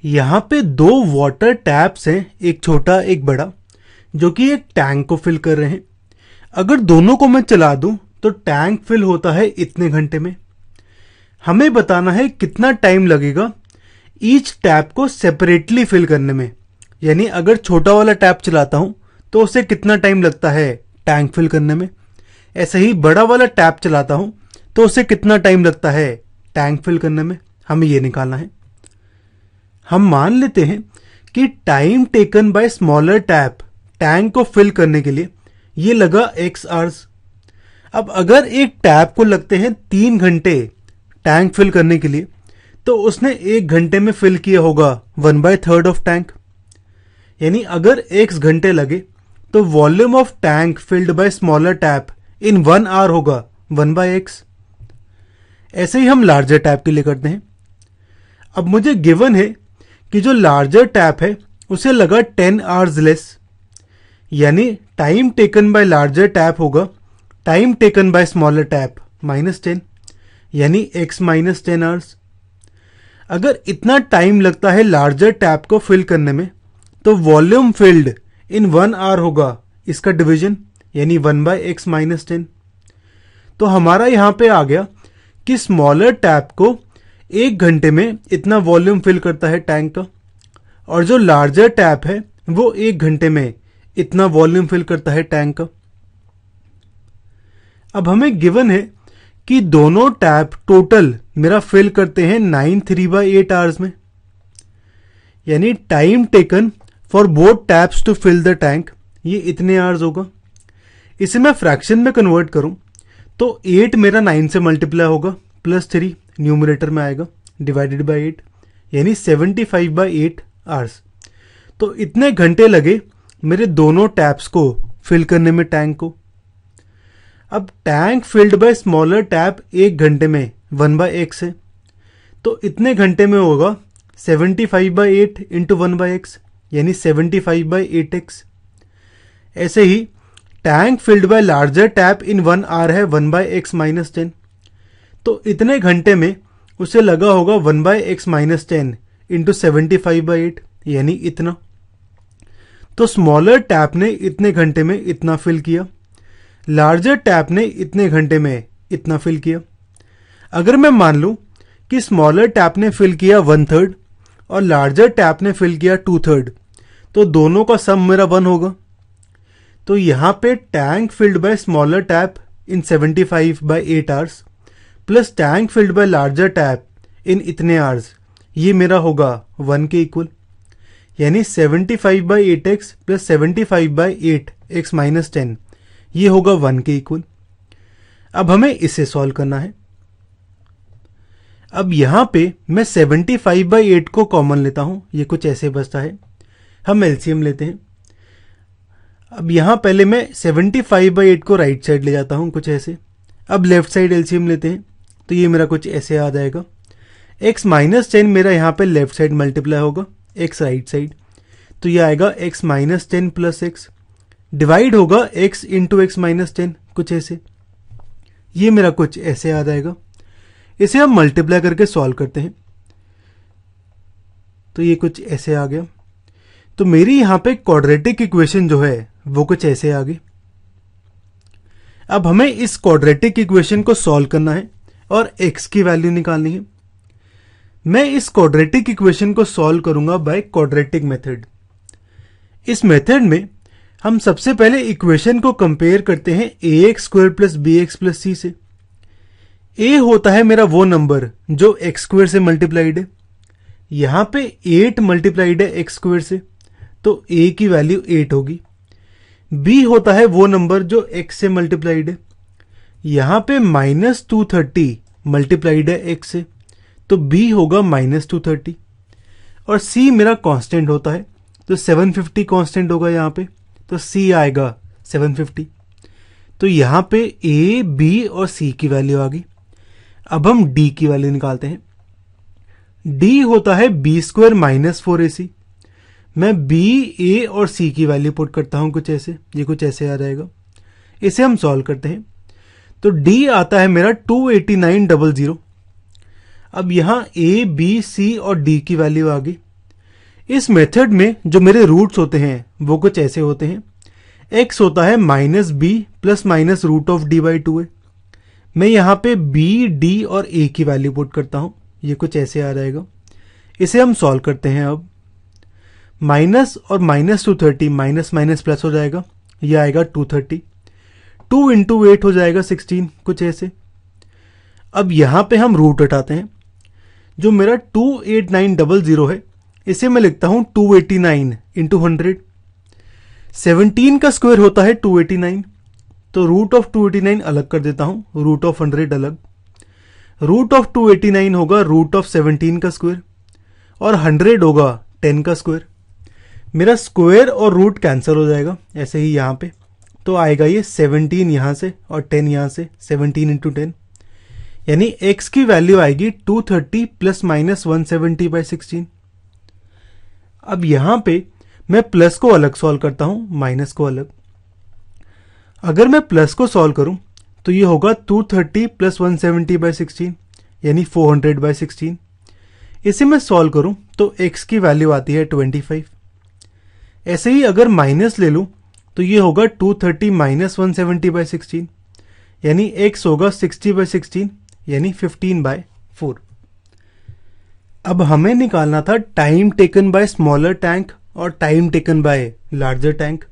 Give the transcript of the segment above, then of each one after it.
यहाँ पे दो वाटर टैप्स हैं, एक छोटा एक बड़ा, जो कि एक टैंक को फिल कर रहे हैं। अगर दोनों को मैं चला दूं तो टैंक फिल होता है इतने घंटे में। हमें बताना है कितना टाइम लगेगा ईच टैप को सेपरेटली फिल करने में। यानी अगर छोटा वाला टैप चलाता हूं तो उसे कितना टाइम लगता है टैंक फिल करने में, ऐसे ही बड़ा वाला टैप चलाता हूं तो उसे कितना टाइम लगता है टैंक फिल करने में, हमें यह निकालना है। हम मान लेते हैं कि time taken by smaller tap tank को फिल करने के लिए ये लगा x आवर्स। अब अगर एक टैप को लगते हैं 3 घंटे टैंक फिल करने के लिए, तो उसने 1 घंटे में फिल किया होगा 1/3 ऑफ टैंक। यानी अगर x घंटे लगे तो volume of tank filled by smaller tap in 1 hour होगा 1/x। ऐसे ही हम लार्जर टैप के लिए करते हैं। अब मुझे गिवन है कि जो लार्जर टैप है उसे लगा 10 आवर्स लेस, यानी time taken by larger tap होगा time taken by smaller tap -10, यानी x -10 आवर्स। अगर इतना टाइम लगता है लार्जर टैप को फिल करने में, तो वॉल्यूम फिल्ड इन 1 आवर होगा इसका डिवीजन, यानी 1/x -10। तो हमारा यहां पे आ गया कि स्मॉलर टैप को 1 घंटे में इतना वॉल्यूम फिल करता है टैंक का, और जो लार्जर टैप है वो 1 घंटे में इतना वॉल्यूम फिल करता है टैंक का। अब हमें गिवन है कि दोनों टैप टोटल मेरा फिल करते हैं 9/3/8 आवर्स में, यानी time taken for both taps to fill the tank ये इतने आवर्स होगा। इसे मैं फ्रैक्शन में कन्वर्ट करूं तो 8 मेरा 9 से मल्टीप्लाई होगा, +3 न्यूमरेटर में आएगा, डिवाइडेड बाय 8, यानी 75/8 आवर्स। तो इतने घंटे लगे मेरे दोनों टैप्स को फिल करने में टैंक को। अब tank filled by smaller tap 1 घंटे में 1/x है, तो इतने घंटे में होगा 75/8 इंटू 1/x, यानी 75/8x। ऐसे ही tank filled by larger tap in 1 hour है 1/x -10, तो इतने घंटे में उसे लगा होगा 1/x -10 इंटू 75/8, यानी इतना। तो स्मॉलर टैप ने इतने घंटे में इतना फिल किया, लार्जर टैप ने इतने घंटे में इतना फिल किया। अगर मैं मान लूं कि स्मॉलर टैप ने फिल किया 1/3 और लार्जर टैप ने फिल किया 2/3, तो दोनों का सम मेरा 1 होगा। तो यहां पे tank filled by smaller tap in 75/8 hours plus tank filled by larger tap इन इतने आवर्स, ये मेरा होगा 1 के इक्वल, यानी 75/8x प्लस 75/8x -10 ये होगा 1 के इक्वल। अब हमें इसे सॉल्व करना है। अब यहां पे मैं 75/8 को कॉमन लेता हूं, ये कुछ ऐसे बचता है। हम एलसीएम लेते हैं। अब यहां पहले मैं 75/8 को राइट साइड ले जाता हूं, कुछ ऐसे। अब लेफ्ट साइड एलसीएम लेते हैं, तो ये मेरा कुछ ऐसे आ जाएगा। x -10 मेरा यहां पे लेफ्ट साइड मल्टीप्लाई होगा, x राइट साइड, तो ये आएगा x -10 प्लस x, डिवाइड होगा x इंटू x -10, कुछ ऐसे। ये मेरा कुछ ऐसे आ जाएगा। इसे हम मल्टीप्लाई करके सॉल्व करते हैं, तो ये कुछ ऐसे आ गया। तो मेरी यहां पे क्वाड्रेटिक इक्वेशन जो है वो कुछ ऐसे आ गई। अब हमें इस क्वाड्रेटिक इक्वेशन को सॉल्व करना है और x की वैल्यू निकालनी है। मैं इस क्वाड्रेटिक इक्वेशन को सॉल्व करूंगा बाय क्वाड्रेटिक मेथड। इस मेथड में हम सबसे पहले इक्वेशन को कंपेयर करते हैं ax² plus bx plus c से। a होता है मेरा वो नंबर जो x² से मल्टीप्लाइड है। यहां पे 8 मल्टीप्लाइड है x² से, तो a की वैल्यू 8 होगी। b होता है वो नंबर जो x से मल्टीप्लाइड है। यहां पे -230 मल्टीप्लाइड है x से, तो b होगा -230। और c मेरा कांस्टेंट होता है, तो 750 कांस्टेंट होगा यहां पे, तो c आएगा 750। तो यहां पे a, b और c की वैल्यू आ गई। अब हम d की वैल्यू निकालते हैं। d होता है b² - 4ac। मैं b, a और c की वैल्यू पुट करता हूं, कुछ ऐसे, ये कुछ ऐसे आ जाएगा। इसे हम सॉल्व करते हैं, तो d आता है मेरा 28900। अब यहां a, b, c और d की वैल्यू आ गई, इस मेथड में जो मेरे रूट्स होते हैं वो कुछ ऐसे होते हैं। x होता है minus b plus minus root of d by two है। मैं यहाँ पे b, d और a की वैल्यू पुट करता हूँ, ये कुछ ऐसे आ जाएगा। इसे हम सॉल्व करते हैं। अब माइनस और माइनस 230 माइनस माइनस प्लस हो जाएगा, ये आएगा 230। 2 इंटू 8 हो जाएगा 16, कुछ ऐसे। अब यहाँ पे हम रूट हटाते हैं। जो मेरा 28900 है इसे मैं लिखता हूँ 289 इंटू 100। 17 का स्क्वायर होता है 289, तो रूट ऑफ 289 अलग कर देता हूँ, रूट ऑफ 100 अलग। रूट ऑफ 289 होगा रूट ऑफ 17 का स्क्वायर और 100 होगा 10 का स्क्वायर। मेरा स्क्वायर और रूट कैंसिल हो जाएगा ऐसे ही यहाँ पे, तो आएगा ये 17 यहाँ से और 10 यहाँ से, 17 इंटू 10, यानी x की वैल्यू आएगी 230 प्लस माइनस 170 बाई 16। अब यहां पे मैं प्लस को अलग सॉल्व करता हूं, माइनस को अलग। अगर मैं प्लस को सॉल्व करूं तो ये होगा 230 प्लस 170 बाई 16 यानी 400 बाई 16। इसे मैं सॉल्व करूं तो x की वैल्यू आती है 25। ऐसे ही अगर माइनस ले लूं तो ये होगा 230 माइनस 170 बाई 16 यानी x होगा 60 बाई 16 यानी 15 बाय 4। अब हमें निकालना था time taken by smaller tank और time taken by larger tank,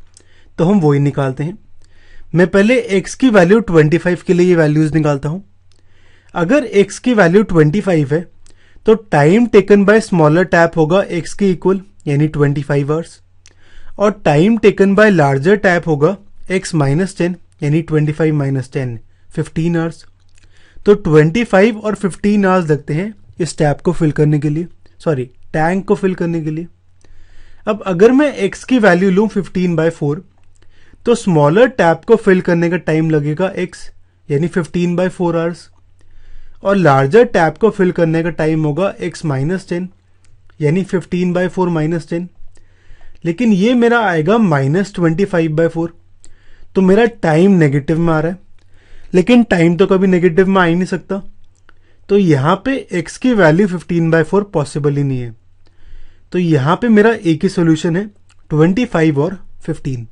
तो हम वही निकालते हैं। मैं पहले x की वैल्यू 25 के लिए ये वैल्यूज निकालता हूं। अगर x की वैल्यू 25 है तो time taken by smaller tap होगा x के इक्वल यानी 25 आवर्स, और time taken by larger tap होगा x माइनस 10 यानी 25 माइनस 10 15 आवर्स। तो 25 और 15 आवर्स लगते हैं इस टैप को फिल करने के लिए, सॉरी टैंक को फिल करने के लिए। अब अगर मैं x की वैल्यू लूं 15 बाय 4 तो स्मॉलर टैप को फिल करने का टाइम लगेगा x यानी 15 बाय 4 आवर्स, और लार्जर टैप को फिल करने का टाइम होगा x माइनस 10 यानी 15 बाय 4 माइनस 10। लेकिन ये मेरा आएगा माइनस 25 बाय 4, तो मेरा टाइम नेगेटिव में आ रहा है, लेकिन टाइम तो कभी नेगेटिव में आ ही नहीं सकता, तो यहाँ पे x की वैल्यू 15 बाय 4 पॉसिबल ही नहीं है। तो यहाँ पे मेरा एक ही सॉल्यूशन है, 25 और 15।